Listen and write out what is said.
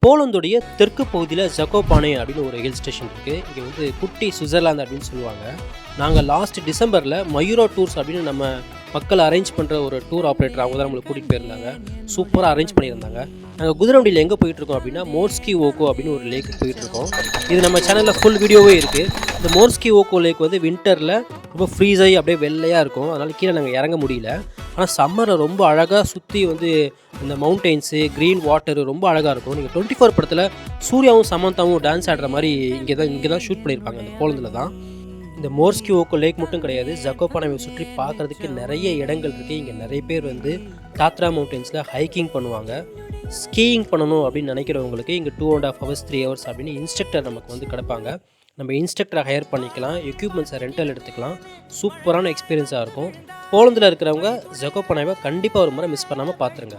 போலந்துடைய தெற்கு பகுதியில் ஜக்கோபானே அப்படின்னு ஒரு ஹில் ஸ்டேஷன் இருக்குது. இங்கே வந்து குட்டி சுவிட்சர்லாந்து அப்படின்னு சொல்லுவாங்க. நாங்கள் லாஸ்ட் டிசம்பரில் மயூரா டூர்ஸ் அப்படின்னு நம்ம மக்கள் அரேஞ்ச் பண்ணுற ஒரு டூர் ஆப்ரேட்டர் அவங்க தான் நம்மளுக்கு கூட்டிகிட்டு போயிருந்தாங்க. சூப்பராக அரேஞ்ச் பண்ணியிருந்தாங்க. நாங்கள் குதிரவண்டியில் எங்கே போயிட்டுருக்கோம் அப்படின்னா மோர்ஸ்கி ஓக்கோ அப்படின்னு ஒரு லேக்கு போயிட்டுருக்கோம். இது நம்ம சேனலில் ஃபுல் வீடியோவே இருக்குது. இந்த மோர்ஸ்கி ஓக்கோ லேக் வந்து வின்டரில் ரொம்ப ஃப்ரீஸ் ஆகி அப்படியே வெள்ளையாக இருக்கும். அதனால் கீழே நாங்கள் இறங்க முடியல. ஆனால் சம்மரில் ரொம்ப அழகாக சுற்றி வந்து இந்த மவுண்டெயின்ஸு க்ரீன் வாட்டரு ரொம்ப அழகாக இருக்கும். நீங்கள் 24 படத்தில் சூர்யாவும் சமந்தாவும் டான்ஸ் ஆடுற மாதிரி இங்கே தான் ஷூட் பண்ணியிருப்பாங்க. அந்த போலந்தில் தான். இந்த மோர்ஸ்கி ஓக்கோ லேக் மட்டும் கிடையாது, ஜக்கோபானாவை சுற்றி பார்க்குறதுக்கு நிறைய இடங்கள் இருக்குது. இங்கே நிறைய பேர் வந்து தாத்ரா மவுண்டெயின்ஸில் ஹைக்கிங் பண்ணுவாங்க. ஸ்கீயிங் பண்ணணும் அப்படின்னு நினைக்கிறவங்களுக்கு இங்கே 2.5 hours 3 hours அப்படின்னு இன்ஸ்ட்ரக்டர் நமக்கு வந்து கிடப்பாங்க. நம்ம இன்ஸ்ட்ரக்டரை ஹையர் பண்ணிக்கலாம், எக்யூப்மெண்ட்ஸை ரெண்டல் எடுத்துக்கலாம். சூப்பரான எக்ஸ்பீரியன்ஸாக இருக்கும். போலந்தில் இருக்கிறவங்க ஜக்கோபானாவை கண்டிப்பாக ஒரு முறை மிஸ் பண்ணாமல் பார்த்துருங்க.